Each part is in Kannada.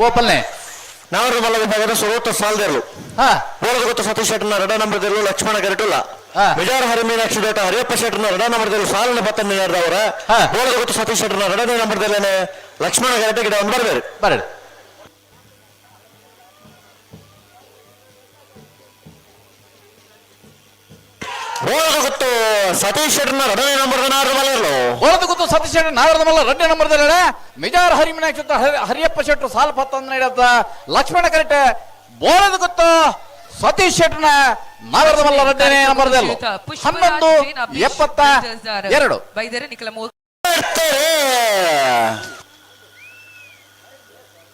ಓಪಲ್ನೆ ನಾವರು ಮಲ್ಲ ವಿಭಾಗದ ಸುರತ ಸಾಲ್ದೇರು ಬೋಳದ ಗೊತ್ತು ಸತೀಶ್ ಶೆಟ್ಟರ್ನ 2 ನಂಬರ್ದಲ್ಲೂ ಲಕ್ಷ್ಮಣ ಗರಟುಲ್ಲ ವಿಜಾರ ಹರಿಮೀನಾಕ್ಷಿ ದೋಟ ಹರಿಯಪ್ಪ ಶೆಟ್ಟರ್ನ 2 ನಂಬರ್ದಲ್ಲೂ ಸಾಲಿನ ಬತ್ತನ್ನು ನಡೆದವರ ಬೋಳದ ಗೊತ್ತು ಸತೀಶ್ ಶೆಟ್ಟರ್ನ 2ನೇ ನಂಬರ್ದಲ್ಲೇನೆ ಲಕ್ಷ್ಮಣ ಗರಟೆ ಗಿಡ ಒಂದು ಬರಬೇಡಿ ಬರಲಿ. ಬೋಳದ ಗೊತ್ತು ಸತೀಶ್ ಶೆಟ್ಟರ್ನ 2ನೇ ನಂಬರ್ದ ನಾರದಮಲ್ಲ ಬೋಳದ ಗೊತ್ತು ಸತೀಶ್ ಶೆಟ್ಟರ್ ನಾಗರದಮಲ್ಲ 2ನೇ ನಂಬರ್ದಲ್ಲೇ ಮಿಜಾರ್ ಹರಿಮೀನಾಕ್ಷಿ ಹರಿಯಪ್ಪ ಶೆಟ್ಟರು ಸಾಲು ಪತ್ತನ್ನು ನಡೆದ ಲಕ್ಷ್ಮಣ ಗರಟೆ ಬೋಳದ ಗೊತ್ತು ಸತೀಶ್ ಶೆಟ್ಟರ್ನ ನಾಗರದಮಲ್ಲ 2ನೇ ನಂಬರ್ದಲ್ಲೂ 11:72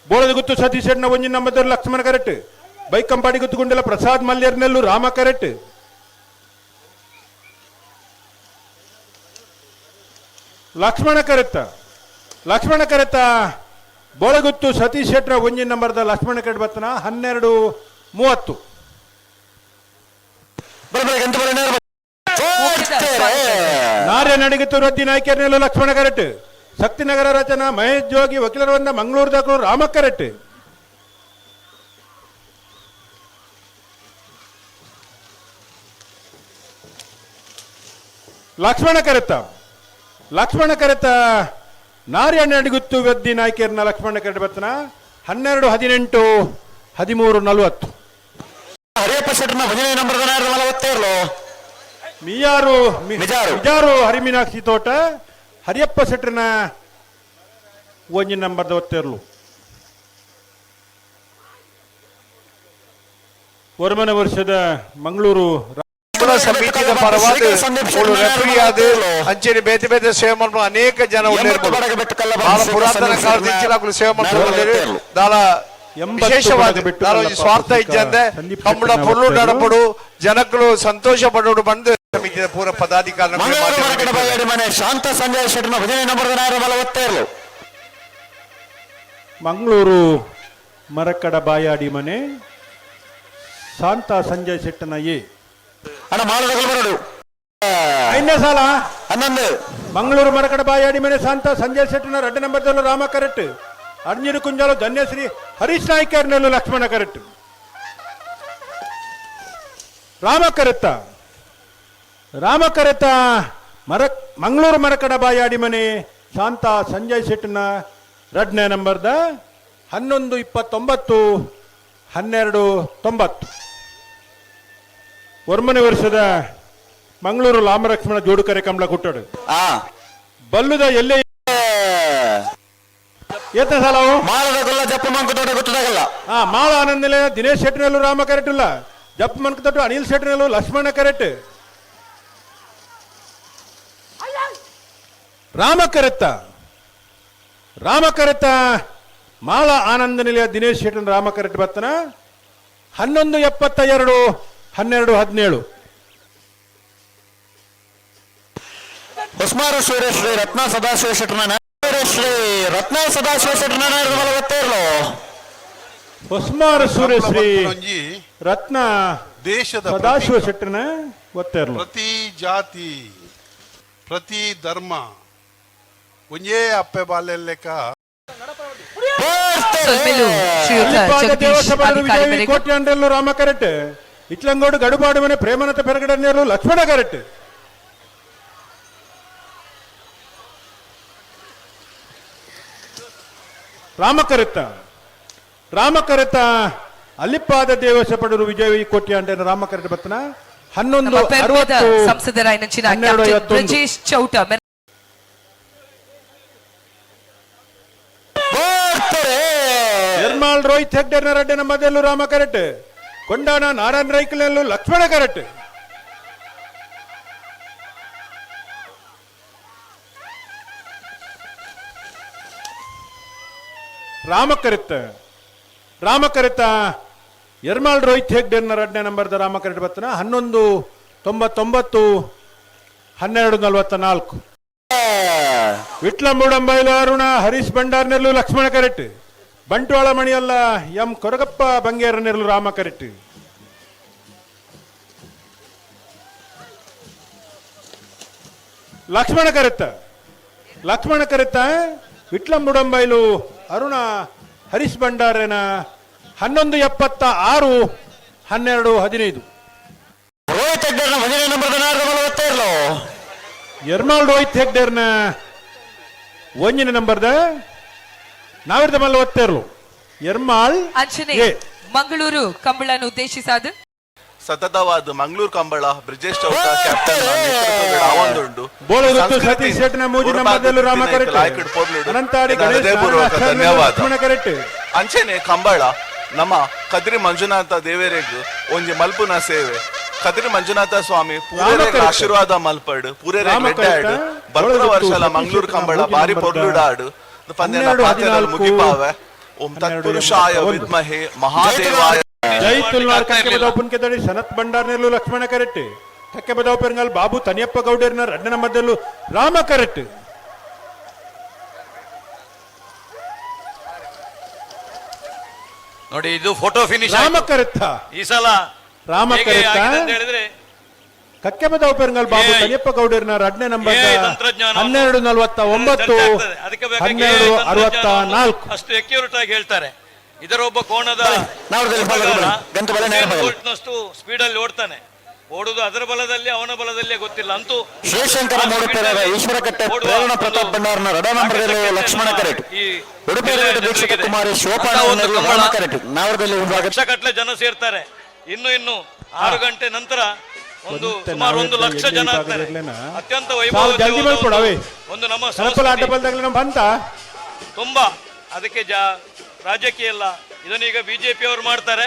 ಬೋಳದ ಗುತ್ತು ಸತೀಶ್ ಶೆಟ್ಟರ್ನ 1 ನಂಬರ್ದಲ್ಲಿ ಲಕ್ಷ್ಮಣ ಕರೆಟ್ ಬೈಕ್ ಕಂಪಾಡಿ ಗುತ್ತುಗೊಂಡಿಲ್ಲ ಪ್ರಸಾದ್ ಮಲ್ಯರ್ನಲ್ಲೂ ರಾಮ ಕರೆಟ್ ಲಕ್ಷ್ಮಣ ಕರೆತ ಬೋಳಗುತ್ತು ಸತೀಶ್ ಶೆಟ್ಟರ 1 ನಂಬರ್ದ ಲಕ್ಷ್ಮಣ ಕರೆಟ್ ಬತ್ತನ 12:30 ನಾರ್ಯ ನಡಿಗಿತ್ತು ರದ್ದಿ ನಾಯ್ಕರ್ನಲ್ಲೂ ಲಕ್ಷ್ಮಣ ಕರೆಟ್ ಶಕ್ತಿನಗರ ರಚನಾ ಮಹೇಶ್ ಜೋಗಿ ವಕೀಲರವನ್ನ ಮಂಗಳೂರು ರಾಮ ಕರೆಟ್ ಲಕ್ಷ್ಮಣ ಕರೆತ ನಾರ್ಯ ನಡಿಗುತ್ತು ರದ್ದಿ ನಾಯ್ಕರ್ನ ಲಕ್ಷ್ಮಣ ಕರೆಟ್ ಬತ್ತನ 12:18 13:40 ಹರಿಯಪ್ಪ ಶೆಟ್ಟರ್ನ 1ನೇ ನಂಬರ್ದ ನಾರದಮಲ್ಲ ಮಿಜಾರು ಹರಿಮೀನಾಕ್ಷಿ ತೋಟ ಹರಿಯಪ್ಪ ಶೆಟ್ಟರ್ನ 1 ನಂಬರ್ದ ಒತ್ತೇರ್ಲು ವರಮನ ವರ್ಷದ ಮಂಗಳೂರು ಸಮಿತಿಯ ಪರವಾಗಿ ರೆಫರಿಯಾದ ಅಂಚೆನೆ ಬೇತೆ ಬೇತೆ ಸೇವೆ ಮಾಡುವ ಅನೇಕ ಜನ ಬಹಳ ಪುರಾತನ ಕಾಲದಿಂದ ಸೇವೆ ಮಾಡ್ತಾರೆ ದಾಳ ವಿಶೇಷವಾದ ಸ್ವಾರ್ಥ ಇದ್ದಂತೆ ಕಮ್ಮಡ ಪೊರ್ಲು ನಡಪಡು ಜನಗಳು ಸಂತೋಷ ಪಡೋಡು ಬಂದು ಸಮಿತಿಯ ಪೂರ ಪದಾಧಿಕಾರಿ ಶಾಂತ ಸಂಜಯ್ ಶೆಟ್ಟರ್ನ 1ನೇ ನಂಬರ್ದ ನಾರದಮಲ್ಲ ಒತ್ತೇರ್ಲು ಮಂಗಳೂರು ಮರಕಡ ಬಾಯಾಡಿ ಮನೆ ಶಾಂತ ಸಂಜಯ್ ಶೆಟ್ಟನ ಅಣ್ಣ ಮಾಲದಗಳು ಬರಡು 5ನೇ ಸಾಲ 11 ಮಂಗಳೂರು ಮರಕಡ ಬಾಯಾಡಿ ಮನೆ ಶಾಂತ ಸಂಜಯ್ ಶೆಟ್ಟನ 2 ನಂಬರ್ದಲ್ಲೂ ರಾಮ ಕರೆಟ್ ಅಡ್ನೀರು ಕುಂಜಾಲು ಧನ್ಯಶ್ರೀ ಹರೀಶ್ ನಾಯ್ಕರ್ನಲ್ಲೂ ಲಕ್ಷ್ಮಣ ಕರೆಟ್ ರಾಮ ಕರೆತ ಮಂಗಳೂರು ಮರಕಡ ಬಾಯಾಡಿ ಮನೆ ಶಾಂತ ಸಂಜಯ್ ಶೆಟ್ಟನ 2ನೇ ನಂಬರ್ದ 11:29 12:90 ವರ್ಮನೆ ವರ್ಷದ ಮಂಗಳೂರು ಲಾಮಲಕ್ಷ್ಮಣ ಜೋಡುಕರೆ ಕಮಲ ಕುಟ್ಟಡು ಬಲ್ಲುದ ಎಲ್ಲೇ ಏತ ಸಾಲವು ಮಾಲದ ಜಪ್ಪ ಮಂಕುತೋಟ ಗೊತ್ತಾಗಲ್ಲ ಮಾಳ ಆನಂದಲೆ ದಿನೇಶ್ ಶೆಟ್ಟನಲ್ಲೂ ರಾಮ ಕರೆಟ್ ಇಲ್ಲ ಜಪ್ಪ ಮಂಕುತೋಟ ಅನಿಲ್ ಶೆಟ್ಟನಲ್ಲೂ ಲಕ್ಷ್ಮಣ ಕರೆಟ್ ರಾಮ ಕರೆತ ಮಾಳ ಆನಂದ ನಿಲಯ ದಿನೇಶ್ ಶೆಟ್ಟನ್ ರಾಮ ಕರೆಟ್ ಬತ್ತನ 11:72 12:17 ಹೊಸ್ಮಾರು ಶ್ರೀ ರತ್ನ ಸದಾಶಿವ ಶೆಟ್ಟರ್ನ ನಾರದಮಲ್ಲ ಒತ್ತೇರ್ಲು ಹೊಸ್ಮಾರು ಸೂರ್ಯಶ್ರೀ ರತ್ನ ದೇಶದ ಸದಾಶಿವ ಶೆಟ್ಟರ್ನ ಒತ್ತೇರ್ಲು ಪ್ರತಿ ಜಾತಿ ಪ್ರತಿ ಧರ್ಮ ಒಂದೇ ಅಪ್ಪೆ ಬಾಲ್ಯ ಲೆಕ್ಕ ಕೋಟ್ಯಾಂಡ್ರಲ್ಲೂ ರಾಮ ಕರೆಟ್ ಇಟ್ಲಂಗೋಡು ಗಡುಪಾಡು ಮನೆ ಪ್ರೇಮನತ ಪೆರಗಡನ್ನೇರು ಲಕ್ಷ್ಮಣ ಕರೆಟ್ ರಾಮ ಕರೆತ ಅಲ್ಲಿಪ್ಪಾದ ದೇವಸ ಪಡರು ವಿಜಯ ಕೋಟ್ಯಾಂಡ್ರ ರಾಮ ಕರೆಟ್ ಬತ್ತನ 11:60 ನಿರ್ಮಾಲ್ ರೋಹಿತ್ ಹೆಗ್ಡೆರ್ನ 2 ನಂಬರ್ದಲ್ಲೂ ರಾಮ ಕರೆಟ್ ಕೊಂಡಾನ ನಾರಾಯಣ ರೈಕಲ್ನಲ್ಲೂ ಲಕ್ಷ್ಮಣ ಕರೆಟ್ ರಾಮ ಕರೆತ ಯರ್ಮಾಲ್ ರೋಹಿತ್ ಹೆಗ್ಡೆರ್ನ 2ನೇ ನಂಬರ್ದ ರಾಮ ಕರೆಟ್ ಬತ್ತನ 11:99 12:44 ವಿಟ್ಲ ಮೂಡಂಬೈಲು ಅರುಣ ಹರೀಶ್ ಭಂಡಾರ್ನೆಲ್ಲೂ ಲಕ್ಷ್ಮಣ ಕರೆಟ್ ಬಂಟ್ವಾಳ ಮಣಿಯಲ್ಲ ಎಂ ಕೊರಗಪ್ಪ ಬಂಗೇರನೆಲ್ಲೂ ರಾಮ ಕರೆಟ್ ಲಕ್ಷ್ಮಣ ಕರೆತ ವಿಟ್ಲ ಮೂಡಂಬೈಲು ಅರುಣ ಹರೀಶ್ ಭಂಡಾರನ 1176 12 15. ರೋಹಿತ್ ಹೆಗ್ಡರ್ನ 15ನೇ ನಂಬರ್ದ ನಾರದ ಮಲ್ಲ ಒತ್ತೇರ್ಲು ಎರ್ಮಾಲ್ ರೋಹಿತ್ ಹೆಗ್ಡೇರ್ನ 1ನೇ ನಂಬರ್ದ ನಾವಿರದ ಮಲ್ಲ ಒತ್ತೇರ್ಲು ಎರ್ಮಾಳ್ ಅಂಚನೆ ಎ. ಮಂಗಳೂರು ಕಂಬಳನ್ನು ಉದ್ದೇಶಿಸಾದ ಸತತವಾದ ಮಂಗಳೂರು ಕಂಬಳ ಬ್ರಿಜೇಶ್ ಚೌಟ ಕ್ಯಾಪ್ಟನ್ ನೇತೃತ್ವದ ಆವಂದುಂಡು ಬೋಳಗುತ್ತು ಸತೀಶ್ ಶೆಟ್ನ ಮೂಜಿ ನಂಬರ್ದಲ್ಲೂ ರಾಮ ಕರೆಟ್ ಅನಂತಾಡಿ ಗಣೇಶ್ ಹೃದಯಪೂರ್ವಕ ಧನ್ಯವಾದ ಲಕ್ಷ್ಮಣ ಕರೆಟ್ ಅಂಚೆನೆ ಕಂಬಳ ನಮ್ಮ ಕದ್ರಿ ಮಂಜುನಾಥ ದೇವೇರೆಗ್ ಒಂಜಿ ಮಲ್ಪುನ ಸೇವೆ ಕದ್ರಿ ಮಂಜುನಾಥ ಸ್ವಾಮಿ ಪೂರೆರೆಗ್ ಆಶೀರ್ವಾದ ಮಲ್ಪಡ್ ಪೂರೆರೆಗ್ ರೆಡ್ಡಾಡ್ ಬರ್ಪುರ ವರ್ಷಲ ಮಂಗಳೂರು ಕಂಬಳ ಬಾರಿ ಪೊರ್ಲುಡಾಡ್ ಪಂದ್ಯನ ಪಾತೆರಲ್ ಮುಗಿಪಾವೆ ಓಂ ತತ್ಪುರುಷಾಯ ವಿದ್ಮಹೆ ಮಹಾದೇವಾಯ ಜೈ ತುಲ್ವಾರ್ ಕಕ್ಕೆ ಬದಾಪುನ್ ಕೆದಡಿ ಸನತ್ ಭಂಡಾರ್ನೆಲ್ಲೂ ಲಕ್ಷ್ಮಣ ಕರೆಟ್ ಕಕ್ಕೆ ಬದಾವ್ ಪೆರಂಗಲ್ ಬಾಬು ತನಿಯಪ್ಪ ಗೌಡರ್ನ 2ನೇ ನಂಬರ್ದಲ್ಲೂ ರಾಮ ಕರೆಟ್ ನೋಡಿ ಇದು ಫೋಟೋ ಫಿನಿಶ್ ರಾಮ ಕರೆತ್ತ ಈ ಸಲ ರಾಮ ಹೇಗೆ ಕರೆತ್ತ ಆಗಿದೆ ಅಂತ ಹೇಳಿದ್ರೆ ಕಕ್ಕೆ ಬದಾವ್ ಪೆರಂಗಲ್ ಬಾಬು ಏ- ತನಿಯಪ್ಪ ಗೌಡರ್ನ 2ನೇ ನಂಬರ್ ಏ ತಂತ್ರಜ್ಞಾನ 1249 ಅದಕ್ಕೆ ಬೇಕಾಗಿ 1264 ಅಷ್ಟು ಅಕ್ಯುರೇಟ್ ಆಗಿ ಹೇಳ್ತಾರೆ. ಇದರ ಒಬ್ಬ ಕೋಣದ ನಾವರದಲ್ಲಿ ಗಂಟು ಬಲ ನೇರ ಬಲ ವೋಲ್ಟ್ನಷ್ಟು ಸ್ಪೀಡ್ ಅಲ್ಲಿ ಓಡ್ತಾನೆ. ಓಡುದು ಅದರ ಬಲದಲ್ಲಿ ಅವನ ಬಲದಲ್ಲೇ ಗೊತ್ತಿಲ್ಲ. ಅಂತೂ ಶಿವಶಂಕರ ಮೂಡುಪೇರ ಈಶ್ವರ ಕಟ್ಟೆ ಪ್ರೇರಣ ಪ್ರತಾಪ್ ಭಂಡಾರನ 2ನೇ ನಂಬರ್ದಲ್ಲಿ ಲಕ್ಷ್ಮಣ ಕರೆಟ್ ಈ ಉಡುಪಿ ದೀಕ್ಷಿತ ಕುಮಾರಿ ಶೋಭಾ ರಾಮ ಕರೆಟ್ ನಾವರದಲ್ಲಿ ವಿಭಾಗ ಲಕ್ಷಗಟ್ಟಲೆ ಜನ ಸೇರ್ತಾರೆ. ಇನ್ನು 6 ಗಂಟೆ ನಂತರ ಸುಮಾರು 1 ಲಕ್ಷ ಜನ ಆಗ್ತಾರೆ. ಅತ್ಯಂತ ಜಲ್ದಿ ಮಾಡ್ಕೊಡವೆ ಒಂದು ನಮ್ಮ ಸರಪಲ ಅಡ್ಡ ಬಲ್ದಾಗಲೇ ನಮ್ಮ ಬಂತ ತುಂಬಾ ಅದಕ್ಕೆ ರಾಜಕೀಯ ಇಲ್ಲ. ಇದನ್ನೀಗ ಬಿಜೆಪಿ ಅವರು ಮಾಡ್ತಾರೆ.